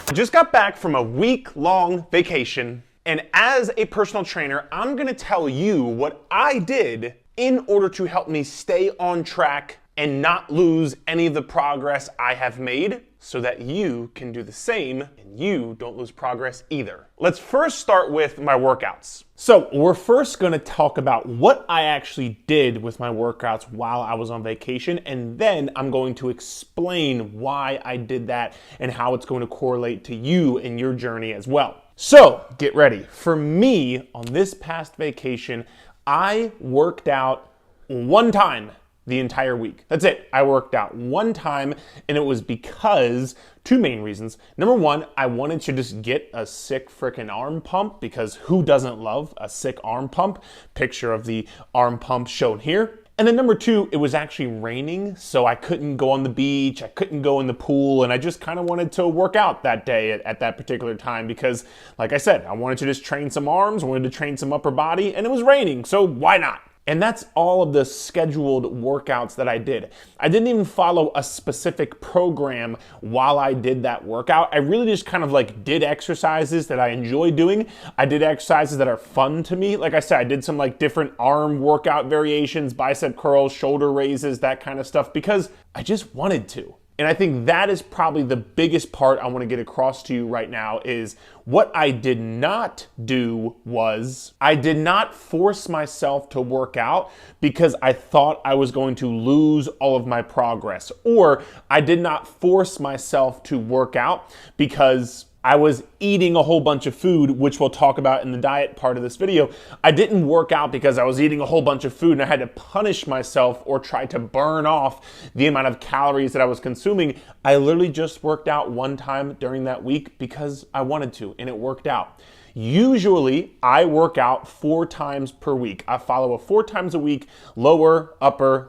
I just got back from a week-long vacation, and as a personal trainer, I'm gonna tell you what I did in order to help me stay on track and not lose any of the progress I have made, so that you can do the same and you don't lose progress either. Let's first start with my workouts. So we're first gonna talk about what I actually did with my workouts while I was on vacation, and then I'm going to explain why I did that and how it's going to correlate to you and your journey as well. So get ready. For me, on this past vacation, I worked out one time the entire week. That's it. I worked out one time, and it was because two main reasons. Number one, I wanted to just get a sick freaking arm pump, because who doesn't love a sick arm pump? Picture of the arm pump shown here. And then number two, it was actually raining, so I couldn't go on the beach, I couldn't go in the pool, and I just kind of wanted to work out that day at that particular time because, like I said, I wanted to just train some arms, wanted to train some upper body, and it was raining, so why not? And that's all of the scheduled workouts that I did. I didn't even follow a specific program while I did that workout. I really just kind of like did exercises that I enjoy doing. I did exercises that are fun to me. Like I said, I did some like different arm workout variations, bicep curls, shoulder raises, that kind of stuff, because I just wanted to. And I think that is probably the biggest part I want to get across to you right now is what I did not do was I did not force myself to work out because I thought I was going to lose all of my progress. Or I did not force myself to work out because I was eating a whole bunch of food, which we'll talk about in the diet part of this video. I didn't work out because I was eating a whole bunch of food and I had to punish myself or try to burn off the amount of calories that I was consuming. I literally just worked out one time during that week because I wanted to, and it worked out. Usually, I work out 4 times per week. I follow a 4 times a week lower, upper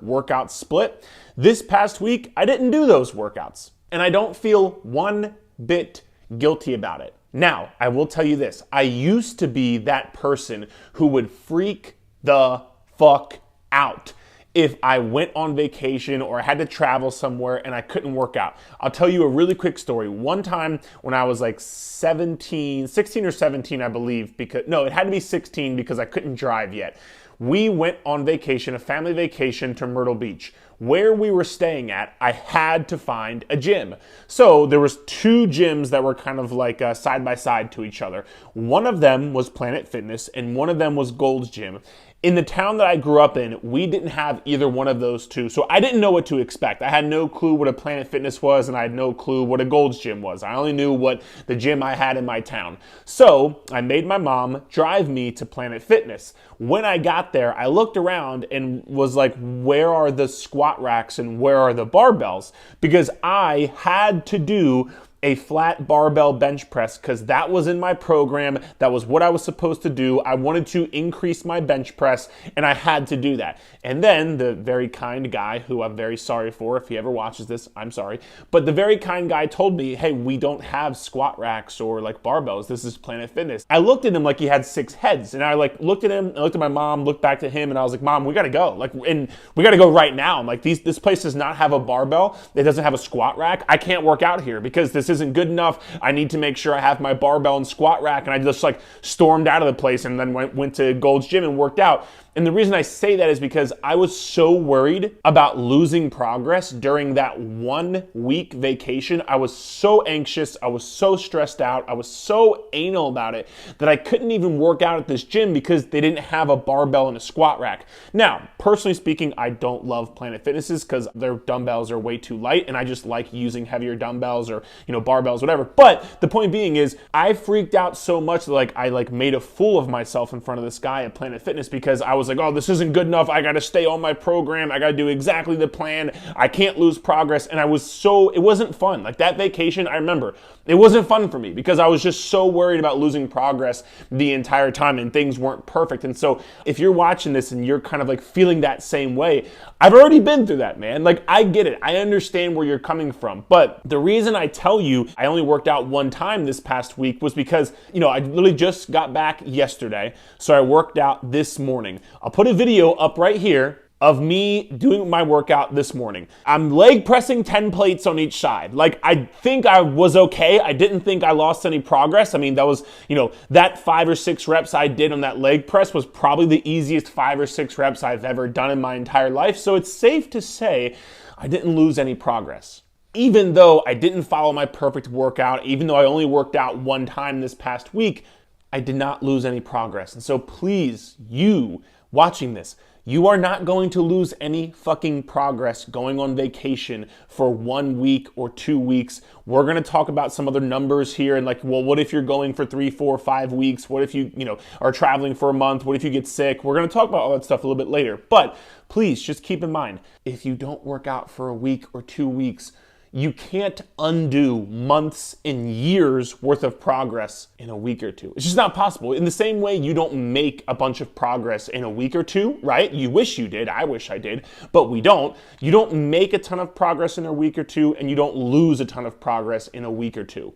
workout split. This past week, I didn't do those workouts, and I don't feel one bit guilty about it. Now, I will tell you this. I used to be that person who would freak the fuck out if I went on vacation or I had to travel somewhere and I couldn't work out. I'll tell you a really quick story. One time when I was like 16 or 17, I believe, it had to be 16 because I couldn't drive yet. We went on vacation, a family vacation to Myrtle Beach. Where we were staying at, I had to find a gym. So there was 2 gyms that were kind of like side by side to each other. One of them was Planet Fitness and one of them was Gold's Gym. In the town that I grew up in, we didn't have either one of those two, so I didn't know what to expect. I had no clue what a Planet Fitness was, and I had no clue what a Gold's Gym was. I only knew what the gym I had in my town. So I made my mom drive me to Planet Fitness. When I got there, I looked around and was like, where are the squat racks and where are the barbells? Because I had to do a flat barbell bench press because that was in my program. That was what I was supposed to do. I wanted to increase my bench press and I had to do that. And then the very kind guy, who I'm very sorry for, if he ever watches this, I'm sorry, but the very kind guy told me, hey, we don't have squat racks or like barbells. This is Planet Fitness. I looked at him like he had 6 heads, and I like looked at him, I looked at my mom, looked back to him, and I was like, Mom, we gotta go. And we gotta go right now. I'm like, this place does not have a barbell. It doesn't have a squat rack. I can't work out here because this isn't good enough. I need to make sure I have my barbell and squat rack. And I just like stormed out of the place and then went to Gold's Gym and worked out. And the reason I say that is because I was so worried about losing progress during that 1 week vacation. I was so anxious. I was so stressed out. I was so anal about it that I couldn't even work out at this gym because they didn't have a barbell and a squat rack. Now, personally speaking, I don't love Planet Fitnesses because their dumbbells are way too light, and I just like using heavier dumbbells or, barbells, whatever. But the point being is I freaked out so much that I made a fool of myself in front of this guy at Planet Fitness because I was like, oh, this isn't good enough. I got to stay on my program. I got to do exactly the plan. I can't lose progress. And it wasn't fun. Like that vacation, I remember, it wasn't fun for me because I was just so worried about losing progress the entire time and things weren't perfect. And so if you're watching this and you're kind of like feeling that same way, I've already been through that, man. Like I get it. I understand where you're coming from. But the reason I tell you I only worked out one time this past week was because, I literally just got back yesterday. So I worked out this morning. I'll put a video up right here. of me doing my workout this morning. I'm leg pressing 10 plates on each side. Like, I think I was okay. I didn't think I lost any progress. I mean, that was, that 5 or 6 reps I did on that leg press was probably the easiest 5 or 6 reps I've ever done in my entire life. So it's safe to say I didn't lose any progress. Even though I didn't follow my perfect workout, even though I only worked out one time this past week, I did not lose any progress. And so please, you watching this, you are not going to lose any fucking progress going on vacation for 1 week or 2 weeks. We're going to talk about some other numbers here and like, well, what if you're going for 3, 4, 5 weeks? What if you, are traveling for a month? What if you get sick? We're going to talk about all that stuff a little bit later. But please just keep in mind, if you don't work out for a week or 2 weeks, you can't undo months and years worth of progress in a week or two. It's just not possible. In the same way, you don't make a bunch of progress in a week or two, right? You wish you did. I wish I did, but we don't. You don't make a ton of progress in a week or two, and you don't lose a ton of progress in a week or two.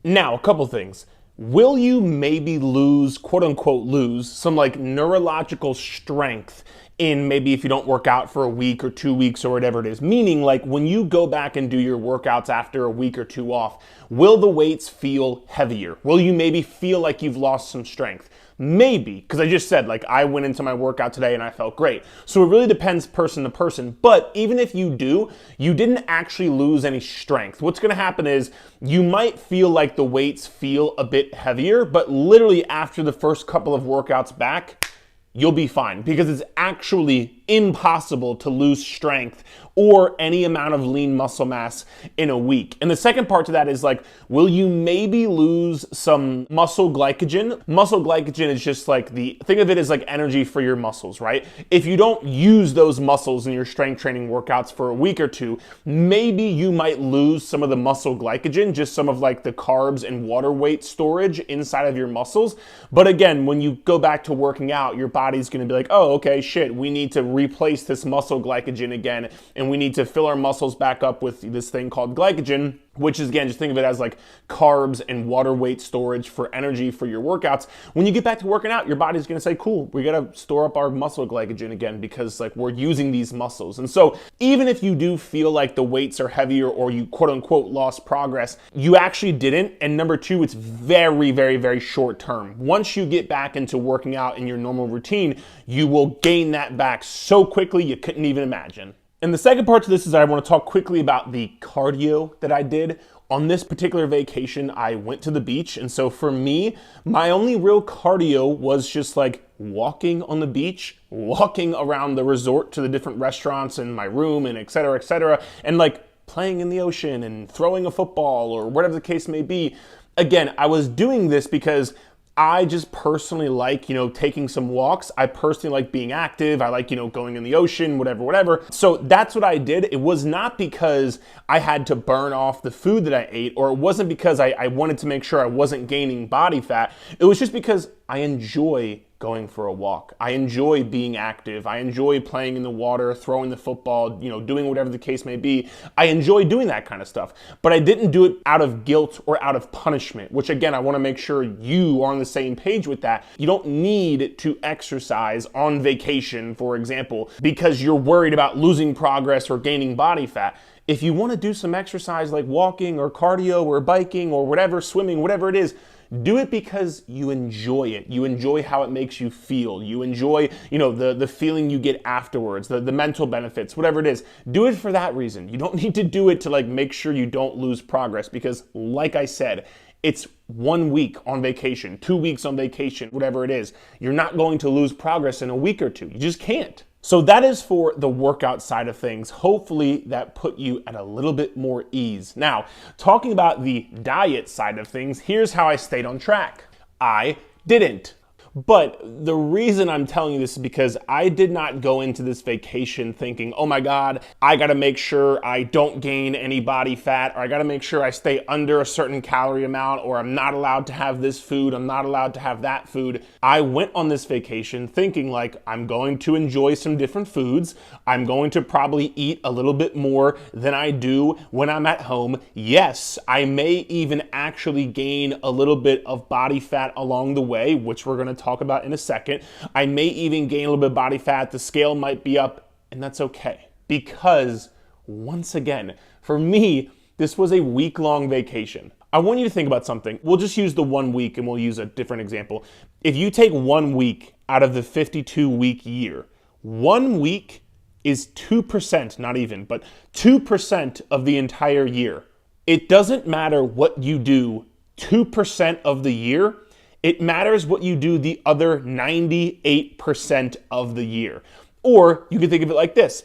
Now, a couple things. Will you maybe lose, quote unquote, lose some like neurological strength in maybe if you don't work out for a week or 2 weeks or whatever it is? Meaning like when you go back and do your workouts after a week or two off, will the weights feel heavier? Will you maybe feel like you've lost some strength? Maybe, because I just said, like, I went into my workout today and I felt great. So it really depends person to person. But even if you do, you didn't actually lose any strength. What's going to happen is you might feel like the weights feel a bit heavier, but literally after the first couple of workouts back, you'll be fine, because it's actually impossible to lose strength or any amount of lean muscle mass in a week. And the second part to that is like, will you maybe lose some muscle glycogen? Muscle glycogen is just like think of it as like energy for your muscles, right? If you don't use those muscles in your strength training workouts for a week or two, maybe you might lose some of the muscle glycogen, just some of like the carbs and water weight storage inside of your muscles. But again, when you go back to working out, your body's gonna be like, oh, okay, shit, we need to replace this muscle glycogen again, and we need to fill our muscles back up with this thing called glycogen, which is, again, just think of it as like carbs and water weight storage for energy for your workouts. When you get back to working out, your body's gonna say, cool, we gotta store up our muscle glycogen again because like we're using these muscles. And so even if you do feel like the weights are heavier or you quote unquote lost progress, you actually didn't. And number two, it's very, very, very short term. Once you get back into working out in your normal routine, you will gain that back so quickly you couldn't even imagine. And the second part to this is I want to talk quickly about the cardio that I did. On this particular vacation, I went to the beach. And so for me, my only real cardio was just like walking on the beach, walking around the resort to the different restaurants and my room and et cetera, and like playing in the ocean and throwing a football or whatever the case may be. Again, I was doing this because I just personally like, taking some walks. I personally like being active. I like, going in the ocean, whatever. So that's what I did. It was not because I had to burn off the food that I ate, or it wasn't because I wanted to make sure I wasn't gaining body fat. It was just because I enjoy going for a walk. I enjoy being active. I enjoy playing in the water, throwing the football, doing whatever the case may be. I enjoy doing that kind of stuff, but I didn't do it out of guilt or out of punishment, which again, I want to make sure you are on the same page with that. You don't need to exercise on vacation, for example, because you're worried about losing progress or gaining body fat. If you want to do some exercise like walking or cardio or biking or whatever, swimming, whatever it is, do it because you enjoy it. You enjoy how it makes you feel. You enjoy, the feeling you get afterwards, the mental benefits, whatever it is. Do it for that reason. You don't need to do it to like make sure you don't lose progress because like I said, it's 1 week on vacation, 2 weeks on vacation, whatever it is. You're not going to lose progress in a week or two. You just can't. So that is for the workout side of things. Hopefully that put you at a little bit more ease. Now, talking about the diet side of things, here's how I stayed on track. I didn't. But the reason I'm telling you this is because I did not go into this vacation thinking, oh my God, I gotta make sure I don't gain any body fat, or I gotta make sure I stay under a certain calorie amount, or I'm not allowed to have this food, I'm not allowed to have that food. I went on this vacation thinking like, I'm going to enjoy some different foods. I'm going to probably eat a little bit more than I do when I'm at home. Yes, I may even actually gain a little bit of body fat along the way, which we're gonna to talk about in a second. I may even gain a little bit of body fat. The scale might be up, and that's okay. Because, once again, for me, this was a week-long vacation. I want you to think about something. We'll just use the 1 week and we'll use a different example. If you take 1 week out of the 52-week year, 1 week is 2%, not even, but 2% of the entire year. It doesn't matter what you do 2% of the year. It matters what you do the other 98% of the year. Or you can think of it like this.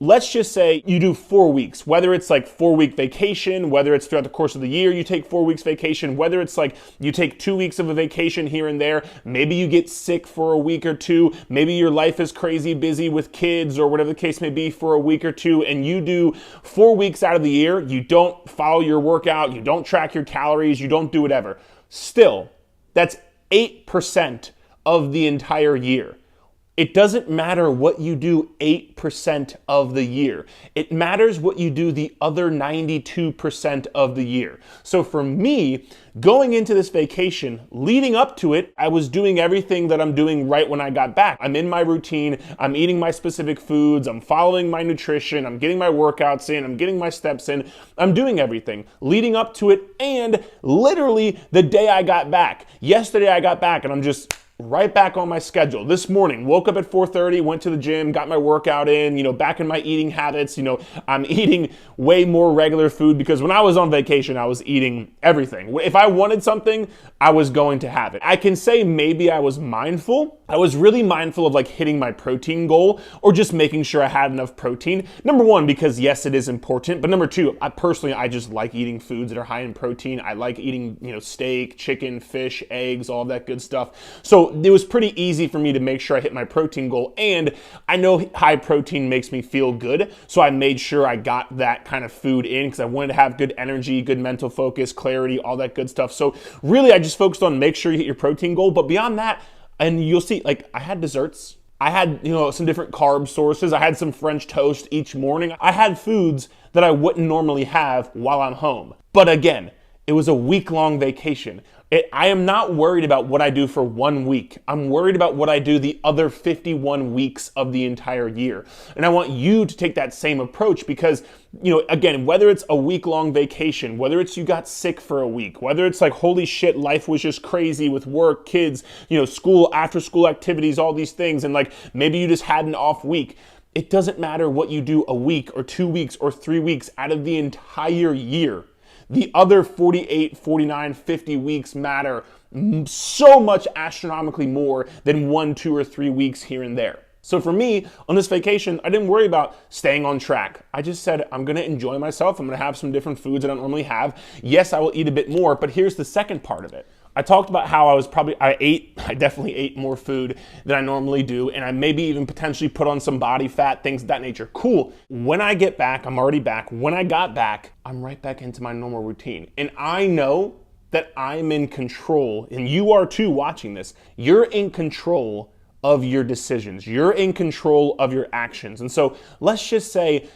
Let's just say you do 4 weeks, whether it's like 4-week vacation, whether it's throughout the course of the year, you take 4 weeks vacation, whether it's like you take 2 weeks of a vacation here and there, maybe you get sick for a week or two, maybe your life is crazy busy with kids or whatever the case may be for a week or two, and you do 4 weeks out of the year, you don't follow your workout, you don't track your calories, you don't do whatever. Still, that's 8% of the entire year. It doesn't matter what you do 8% of the year. It matters what you do the other 92% of the year. So for me, going into this vacation, leading up to it, I was doing everything that I'm doing right when I got back. I'm in my routine, I'm eating my specific foods, I'm following my nutrition, I'm getting my workouts in, I'm getting my steps in, I'm doing everything leading up to it, and literally the day I got back. Yesterday I got back and I'm just right back on my schedule. This morning, woke up at 4:30, went to the gym, got my workout in, back in my eating habits. I'm eating way more regular food because when I was on vacation, I was eating everything. If I wanted something, I was going to have it. I can say maybe I was mindful. I was really mindful of like hitting my protein goal or just making sure I had enough protein. Number one, because yes, it is important. But number two, I just like eating foods that are high in protein. I like eating, steak, chicken, fish, eggs, all that good stuff. So it was pretty easy for me to make sure I hit my protein goal. And I know high protein makes me feel good. So I made sure I got that kind of food in because I wanted to have good energy, good mental focus, clarity, all that good stuff. So really, I just focused on make sure you hit your protein goal. But beyond that, and you'll see, I had desserts. I had, some different carb sources. I had some French toast each morning. I had foods that I wouldn't normally have while I'm home. But again, it was a week-long vacation. I am not worried about what I do for 1 week. I'm worried about what I do the other 51 weeks of the entire year. And I want you to take that same approach because, again, whether it's a week-long vacation, whether it's you got sick for a week, whether it's like, holy shit, life was just crazy with work, kids, school, after-school activities, all these things, and like maybe you just had an off week. It doesn't matter what you do a week or 2 weeks or 3 weeks out of the entire year. The other 48, 49, 50 weeks matter so much astronomically more than 1, 2, or 3 weeks here and there. So for me, on this vacation, I didn't worry about staying on track. I just said, I'm gonna enjoy myself. I'm gonna have some different foods that I don't normally have. Yes, I will eat a bit more, but here's the second part of it. I talked about how I definitely ate more food than I normally do, and I maybe even potentially put on some body fat, things of that nature. Cool. When I get back, I'm already back. When I got back, I'm right back into my normal routine. And I know that I'm in control, and you are too watching this. You're in control of your decisions. You're in control of your actions. And so let's just say,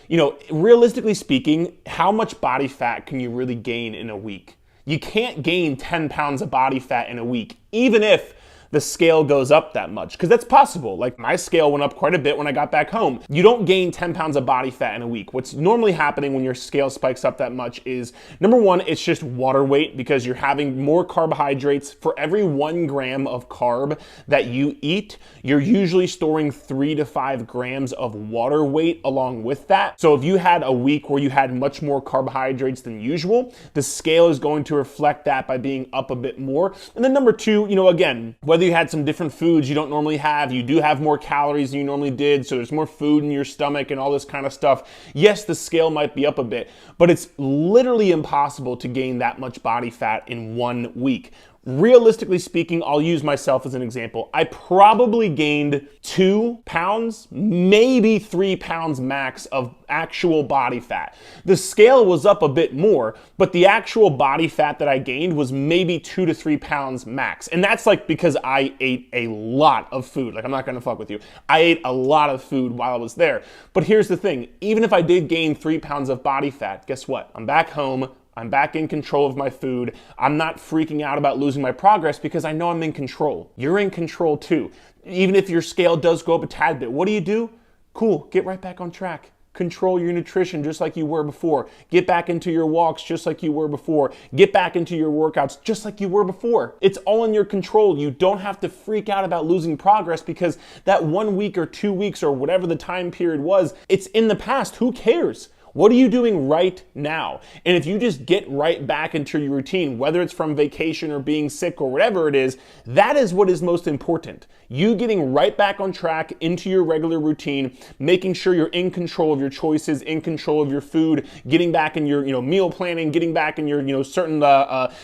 realistically speaking, how much body fat can you really gain in a week? You can't gain 10 pounds of body fat in a week, even if the scale goes up that much, because that's possible. Like my scale went up quite a bit when I got back home. You don't gain 10 pounds of body fat in a week. What's normally happening when your scale spikes up that much is, number one, it's just water weight because you're having more carbohydrates. For every 1 gram of carb that you eat, you're usually storing 3 to 5 grams of water weight along with that. So if you had a week where you had much more carbohydrates than usual, the scale is going to reflect that by being up a bit more. And then number two, again, whether you had some different foods you don't normally have, you do have more calories than you normally did, so there's more food in your stomach and all this kind of stuff. Yes, the scale might be up a bit, but it's literally impossible to gain that much body fat in 1 week. Realistically speaking, I'll use myself as an example. I probably gained 2 pounds, maybe 3 pounds max of actual body fat. The scale was up a bit more, but the actual body fat that I gained was maybe 2 to 3 pounds max. And that's like because I ate a lot of food. Like, I'm not gonna fuck with you. I ate a lot of food while I was there. But here's the thing, even if I did gain 3 pounds of body fat, guess what? I'm back home. I'm back in control of my food. I'm not freaking out about losing my progress because I know I'm in control. You're in control too. Even if your scale does go up a tad bit, what do? Cool, get right back on track. Control your nutrition just like you were before. Get back into your walks just like you were before. Get back into your workouts just like you were before. It's all in your control. You don't have to freak out about losing progress because that 1 week or 2 weeks or whatever the time period was, it's in the past. Who cares? What are you doing right now? And if you just get right back into your routine, whether it's from vacation or being sick or whatever it is, that is what is most important. You getting right back on track into your regular routine, making sure you're in control of your choices, in control of your food, getting back in your meal planning, getting back in your certain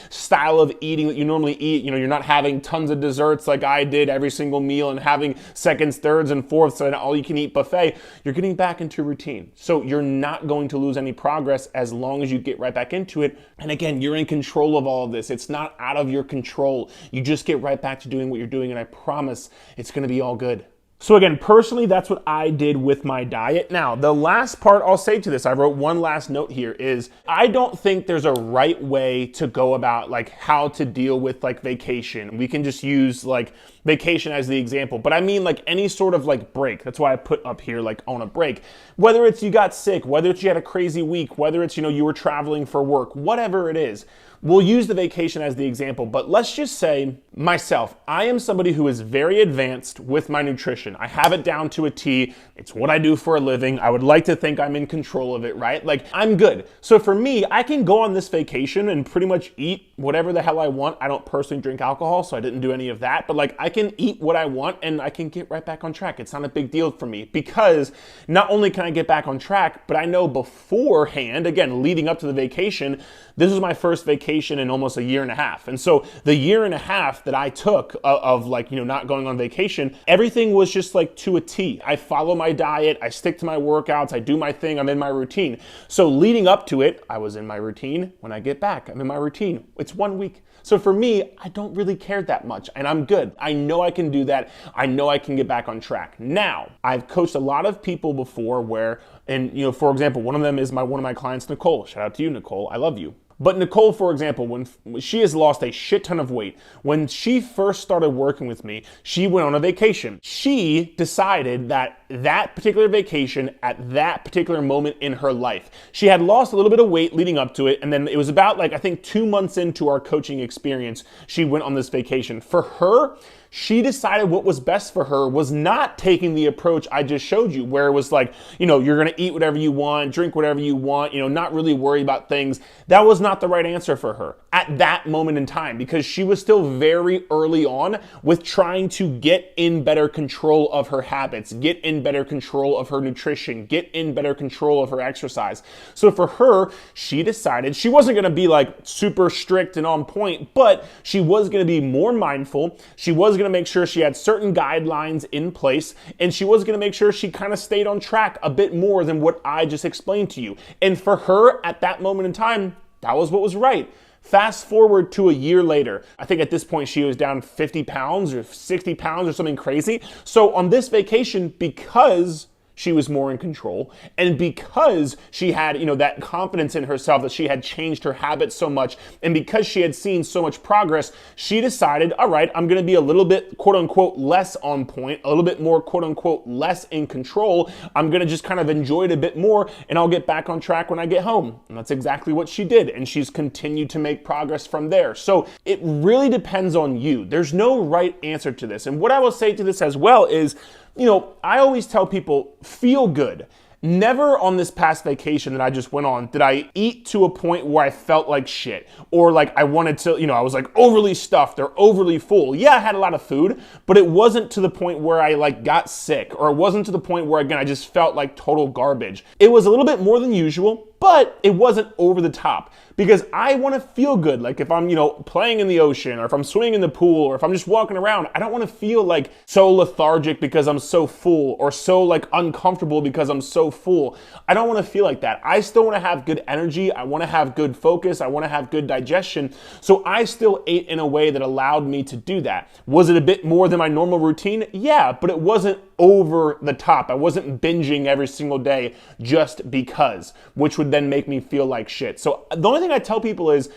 style of eating that you normally eat. You're not having tons of desserts like I did every single meal and having seconds, thirds, and fourths and all you can eat buffet. You're getting back into routine. So you're not going to lose any progress as long as you get right back into it. And again, you're in control of all of this. It's not out of your control. You just get right back to doing what you're doing, and I promise it's going to be all good. So again, personally, that's what I did with my diet. Now, the last part I'll say to this, I wrote one last note here, is I don't think there's a right way to go about like how to deal with like vacation. We can just use like vacation as the example, but I mean like any sort of like break. That's why I put up here like on a break. Whether it's you got sick, whether it's you had a crazy week, whether it's you were traveling for work, whatever it is. We'll use the vacation as the example, but let's just say myself, I am somebody who is very advanced with my nutrition. I have it down to a T. It's what I do for a living. I would like to think I'm in control of it, right? Like I'm good. So for me, I can go on this vacation and pretty much eat whatever the hell I want. I don't personally drink alcohol, so I didn't do any of that, but like I can eat what I want and I can get right back on track. It's not a big deal for me because not only can I get back on track, but I know beforehand, again, leading up to the vacation, this was my first vacation in almost a year and a half. And so the year and a half that I took of like, not going on vacation, everything was just like to a T. I follow my diet, I stick to my workouts, I do my thing, I'm in my routine. So leading up to it, I was in my routine. When I get back, I'm in my routine. It's 1 week. So for me, I don't really care that much and I'm good. I know I can do that. I know I can get back on track. Now, I've coached a lot of people before where, and for example, one of them is one of my clients, Nicole. Shout out to you, Nicole. I love you. But Nicole, for example, when she has lost a shit ton of weight, when she first started working with me, she went on a vacation. She decided that particular vacation at that particular moment in her life, she had lost a little bit of weight leading up to it. And then it was about like, I think 2 months into our coaching experience, she went on this vacation. For her, she decided what was best for her was not taking the approach I just showed you, where it was like, you're gonna eat whatever you want, drink whatever you want, not really worry about things. That was not the right answer for her at that moment in time because she was still very early on with trying to get in better control of her habits, get in better control of her nutrition, get in better control of her exercise. So for her, she decided she wasn't gonna be like super strict and on point, but she was gonna be more mindful. She was going to make sure she had certain guidelines in place, and she was going to make sure she kind of stayed on track a bit more than what I just explained to you. And for her at that moment in time, that was what was right. Fast forward to a year later. I think at this point she was down 50 pounds or 60 pounds or something crazy. So on this vacation, because she was more in control, and because she had, that confidence in herself that she had changed her habits so much, and because she had seen so much progress, she decided, all right, I'm gonna be a little bit, quote unquote, less on point, a little bit more, quote unquote, less in control. I'm gonna just kind of enjoy it a bit more, and I'll get back on track when I get home. And that's exactly what she did, and she's continued to make progress from there. So it really depends on you. There's no right answer to this. And what I will say to this as well is, I always tell people, feel good. Never on this past vacation that I just went on did I eat to a point where I felt like shit or like I wanted to, I was like overly stuffed or overly full. Yeah, I had a lot of food, but it wasn't to the point where I like got sick, or it wasn't to the point where, again, I just felt like total garbage. It was a little bit more than usual, but it wasn't over the top because I want to feel good. Like if I'm, playing in the ocean, or if I'm swimming in the pool, or if I'm just walking around, I don't want to feel like so lethargic because I'm so full, or so like uncomfortable because I'm so full. I don't want to feel like that. I still want to have good energy. I want to have good focus. I want to have good digestion. So I still ate in a way that allowed me to do that. Was it a bit more than my normal routine? Yeah, but it wasn't over the top. I wasn't binging every single day just because, which would would then make me feel like shit. So the only thing I tell people is,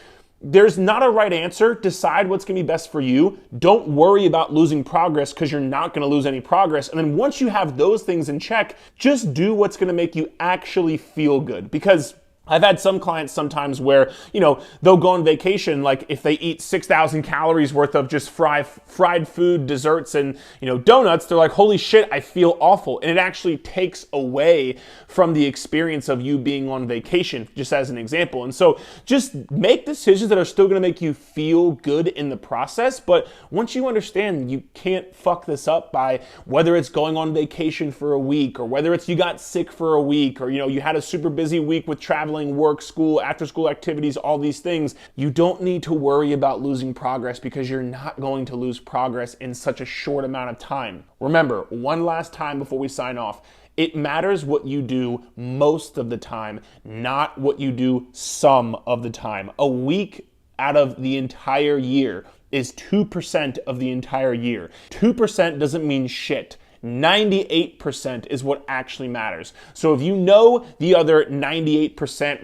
there's not a right answer. Decide what's gonna be best for you. Don't worry about losing progress, because you're not gonna lose any progress. And then once you have those things in check, just do what's gonna make you actually feel good. Because I've had some clients sometimes where, they'll go on vacation, like if they eat 6,000 calories worth of just fried food, desserts, and, donuts, they're like, holy shit, I feel awful. And it actually takes away from the experience of you being on vacation, just as an example. And so just make decisions that are still gonna make you feel good in the process. But once you understand you can't fuck this up by whether it's going on vacation for a week, or whether it's you got sick for a week, or, you had a super busy week with traveling, work, school, after school activities, all these things, you don't need to worry about losing progress, because you're not going to lose progress in such a short amount of time. Remember, one last time before we sign off, it matters what you do most of the time, not what you do some of the time. A week out of the entire year is 2% of the entire year. 2% doesn't mean shit. 98% is what actually matters. So if you know the other 98%,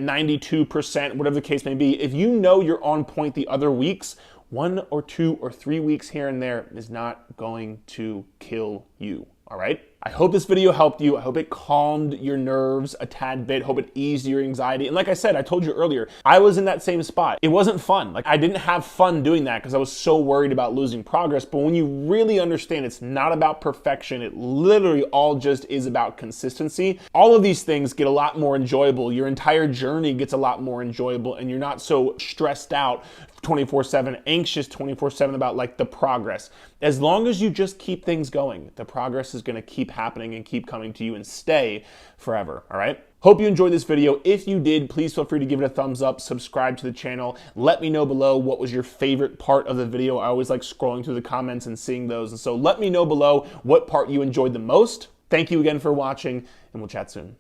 92%, whatever the case may be, if you know you're on point the other weeks, 1 or 2 or 3 weeks here and there is not going to kill you. All right? I hope this video helped you. I hope it calmed your nerves a tad bit. Hope it eased your anxiety. And like I said, I told you earlier, I was in that same spot. It wasn't fun. Like, I didn't have fun doing that because I was so worried about losing progress. But when you really understand it's not about perfection, it literally all just is about consistency, all of these things get a lot more enjoyable. Your entire journey gets a lot more enjoyable, and you're not so stressed out 24/7, anxious 24/7 about like the progress. As long as you just keep things going, the progress is gonna keep happening and keep coming to you and stay forever, all right? Hope you enjoyed this video. If you did, please feel free to give it a thumbs up, subscribe to the channel. Let me know below what was your favorite part of the video. I always like scrolling through the comments and seeing those. And so let me know below what part you enjoyed the most. Thank you again for watching, and we'll chat soon.